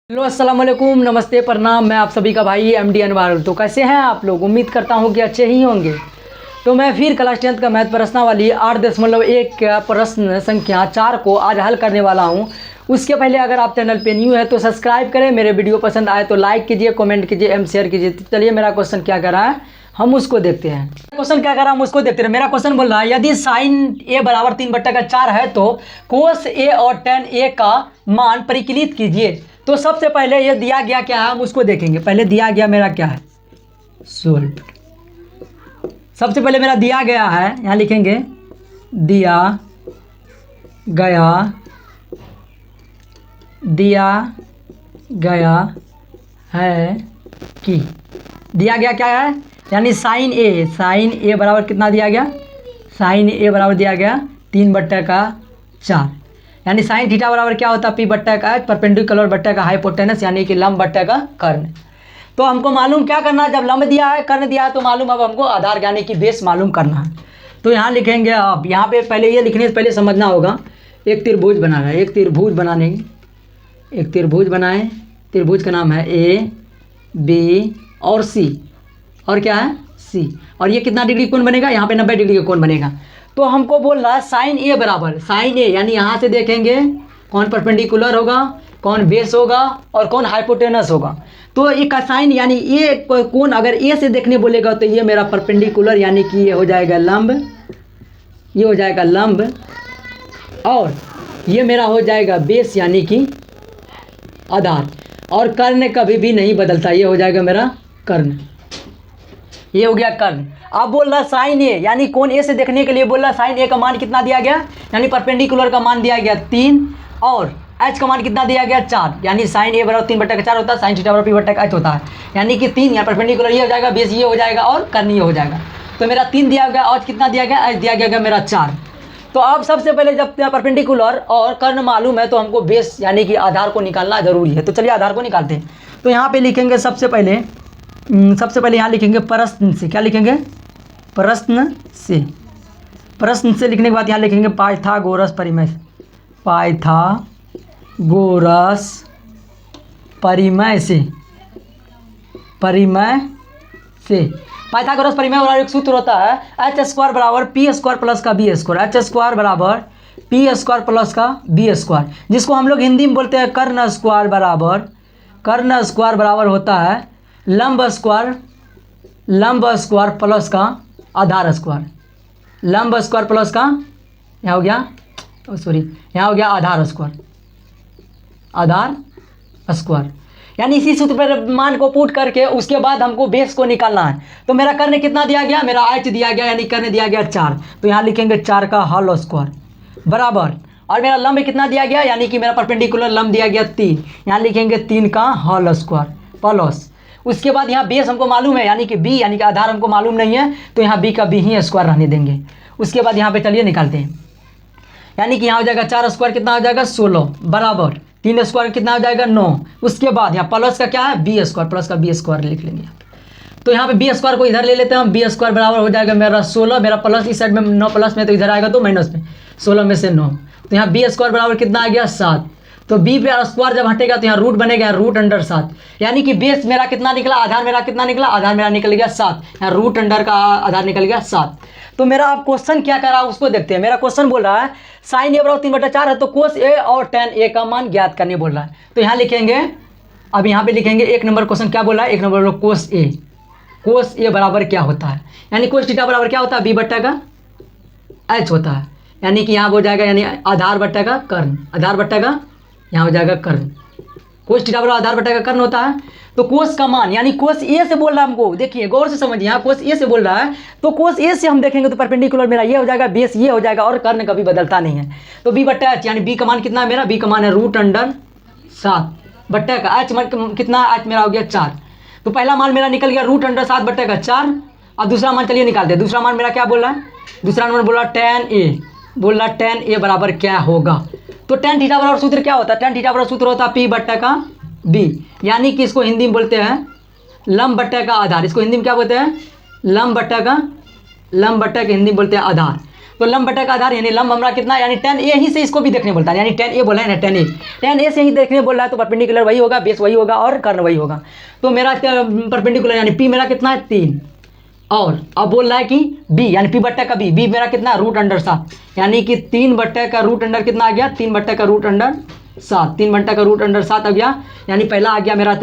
Hello अस्सलाम वालेकुम, नमस्ते, प्रणाम। मैं आप सभी का भाई एमडी अनवर। तो कैसे हैं आप लोग? उम्मीद करता हूं कि अच्छे ही होंगे। तो मैं फिर क्लास 10th का मैथ प्रश्नावली 8.1 का प्रश्न संख्या 4 को आज हल करने वाला हूं। उसके पहले अगर आप चैनल पे न्यू है तो सब्सक्राइब करें, मेरे वीडियो पसंद आए तो लाइक कीजिए, कमेंट कीजिए एवं शेयर कीजिए। तो चलिए मेरा क्वेश्चन क्या कर रहा है हम उसको देखते हैं। क्वेश्चन क्या कर रहा है हम उसको देखते हैं। मेरा क्वेश्चन बोल रहा है यदि साइन ए बराबर 3/4 है तो कोस ए और टेन ए का मान परिकलित कीजिए। तो सबसे पहले ये दिया गया क्या है हम उसको देखेंगे। पहले दिया गया मेरा क्या है, सोल्व। सबसे पहले मेरा दिया गया है, यहाँ लिखेंगे दिया गया है कि दिया गया क्या है, यानी साइन ए बराबर कितना दिया गया, साइन ए बराबर दिया गया 3/4। यानी साइन थीटा बराबर क्या होता है, P/H, परपेंडिकुलर बट्टे का हाइपोटेनस यानी कि लंब बट्टे का कर्ण। तो हमको मालूम क्या करना है, जब लंब दिया है कर्ण दिया है तो मालूम अब हमको आधार यानी कि बेस मालूम करना है। तो यहाँ लिखेंगे, अब यहाँ पे पहले ये लिखने से पहले समझना होगा एक त्रिभुज बनाना है। एक त्रिभुज बनाएं। त्रिभुज का नाम है ए बी और सी, और क्या है सी। और ये कितना डिग्री कोण बनेगा, यहाँ पे 90 डिग्री का कोण बनेगा। तो हमको बोल रहा है साइन ए बराबर, साइन ए यानी यहाँ से देखेंगे कौन परपेंडिकुलर होगा, कौन बेस होगा और कौन हाइपोटेनस होगा। तो ये का साइन यानी ये कोण अगर ए से देखने बोलेगा तो ये मेरा परपेंडिकुलर यानी कि ये हो जाएगा लंब, ये हो जाएगा लंब, और ये मेरा हो जाएगा बेस यानी कि आधार। और कर्ण कभी भी नहीं बदलता, ये हो जाएगा मेरा कर्ण, ये हो गया कर्ण। अब बोल रहा साइन ए यानी कोण ए से देखने के लिए बोल रहा साइन ए का मान कितना दिया गया, यानी परपेंडिकुलर का मान दिया गया 3 और एच का मान कितना दिया गया 4। यानी साइन ए बराबर 3/4 होता है, साइन थीटा बराबर P/H होता है। यानी कि 3 या परपेंडिकुलर ये हो जाएगा, बेस ये हो जाएगा और कर्ण ये हो जाएगा। तो मेरा 3 दिया गया और कितना दिया गया, एच दिया गया मेरा 4। तो अब सबसे पहले जब परपेंडिकुलर और कर्ण मालूम है तो हमको बेस यानी कि आधार को निकालना जरूरी है। तो चलिए आधार को निकालते हैं। तो यहाँ पे लिखेंगे सबसे पहले यहाँ लिखेंगे प्रश्न से। क्या लिखेंगे, प्रश्न से। प्रश्न से लिखने के बाद यहाँ लिखेंगे पाइथागोरस परिमेय, पाइथागोरस परिमेय से। पाइथागोरस परिमेय वाला एक सूत्र होता है h² बराबर P² प्लस का B², h² बराबर P² प्लस का B², जिसको हम लोग हिंदी में बोलते हैं कर्ण स्क्वायर बराबर होता है लंब स्क्वायर प्लस का आधार स्क्वायर। लंब स्क्वायर प्लस का यहाँ हो गया यहाँ हो गया आधार स्क्वायर। यानी इसी सूत्र पर मान को पुट करके उसके बाद हमको बेस को निकालना है। तो मेरा कर्ण कितना दिया गया, मेरा एच दिया गया यानी कर्ण दिया गया 4। तो यहाँ लिखेंगे 4 का होल स्क्वायर बराबर, और मेरा लंब कितना दिया गया यानी कि मेरा परपेंडिकुलर लंब दिया गया 3। यहाँ लिखेंगे 3 का होल स्क्वायर प्लस, उसके बाद यहाँ बेस हमको मालूम है यानी कि बी यानी कि आधार हमको मालूम नहीं है तो यहाँ बी का बी ही स्क्वायर रहने देंगे। उसके बाद यहाँ पे चलिए निकालते हैं। यानी कि यहाँ हो जाएगा 4 स्क्वायर कितना हो जाएगा 16 बराबर 3 स्क्वायर कितना हो जाएगा 9। उसके बाद यहाँ प्लस का क्या है B² प्लस का B² लिख लेंगे। तो यहाँ पे B² को इधर ले लेते हैं हम, B² बराबर हो जाएगा मेरा 16, मेरा प्लस इस साइड में 9 प्लस में तो इधर आएगा तो माइनस में 16 में से 9। तो यहाँ B² बराबर कितना आ गया 7। तो B पे स्क्वायर जब हटेगा तो यहाँ रूट बनेगा √7। यानी कि बेस मेरा कितना निकला, आधार मेरा कितना निकला, आधार मेरा निकल गया 7। यहाँ √अंडर का आधार निकल गया 7। तो मेरा अब क्वेश्चन क्या कर रहा है उसको देखते हैं। मेरा क्वेश्चन बोल रहा है साइन ए बराबर 3/4 है तो कोस ए और टेन ए का मान ज्ञात करने बोल रहा है। तो यहाँ लिखेंगे, अब यहाँ पे लिखेंगे 1 नंबर क्वेश्चन क्या बोल रहा है, 1 नंबर कोस ए बराबर क्या होता है, यानी कोस थीटा बराबर क्या होता है B/H होता है। यानी कि यहाँ हो जाएगा यानी आधार बट्टा का कर्ण, आधार बट्टा का यहाँ हो जाएगा कर्ण। कोस थीटा बराबर आधार बट्टा का कर्ण होता है। तो कोस का मान यानी कोस ए से बोल रहा है हमको, देखिए गौर से समझिए, यहाँ कोस ए से बोल रहा है तो कोस ए से हम देखेंगे तो परपेंडिकुलर मेरा ये हो जाएगा, बेस ये हो जाएगा और कर्ण कभी बदलता नहीं है। तो B/H यानी B का मान कितना है मेरा, B का मान है √7 बट्टे का एच मान कितना, एच मेरा हो गया 4। तो पहला मान मेरा निकल गया √7 बट्टे का 4। अब दूसरा मान चलिए निकालते हैं। दूसरा मान मेरा क्या बोल रहा है, दूसरा मान बोल रहा है tan A बराबर क्या होगा। तो tan थीटा बराबर सूत्र क्या होता है, tan थीटा बराबर सूत्र होता है P/B, यानी कि इसको हिंदी में बोलते हैं लंब बट्टे का आधार। इसको हिंदी में क्या बोलते हैं, लंब बट्टे का हिंदी में बोलते हैं आधार। तो लंब बटे का आधार यानी लंब हमारा कितना, यानी tan a ही से इसको भी देखने बोलता है, यानी tan a बोला है ना, tan a से ही देखने बोल रहा है, तो परपेंडिकुलर वही होगा, बेस वही होगा और कर्ण वही होगा। तो मेरा परपेंडिकुलर यानी p मेरा कितना है 3, और अब बोल रहा है कि b यानी p बट्टे का b मेरा कितना √7, यानी कि 3 बट्टे का √अंडर कितना आ गया, 3 बट्टे का √7, 3 बट्टे का √7 आ गया, यानी पहला आ गया मेरा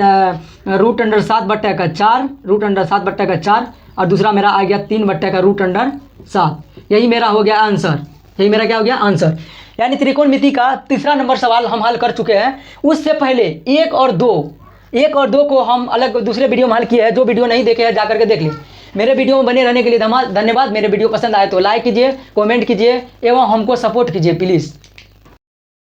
√7 बट्टे का 4, √7 बट्टे का 4, और दूसरा मेरा आ गया 3 बट्टे का √7। यही मेरा हो गया आंसर, यही मेरा क्या हो गया आंसर। यानी त्रिकोणमिति का तीसरा नंबर सवाल हम हल कर चुके हैं। उससे पहले 1 और 2 को हम अलग दूसरे वीडियो में हल किए हैं, जो वीडियो नहीं देखे हैं जा करके देख ली। मेरे वीडियो में बने रहने के लिए धन्यवाद। मेरे वीडियो पसंद आए तो लाइक कीजिए, कमेंट कीजिए एवं हमको सपोर्ट कीजिए प्लीज़।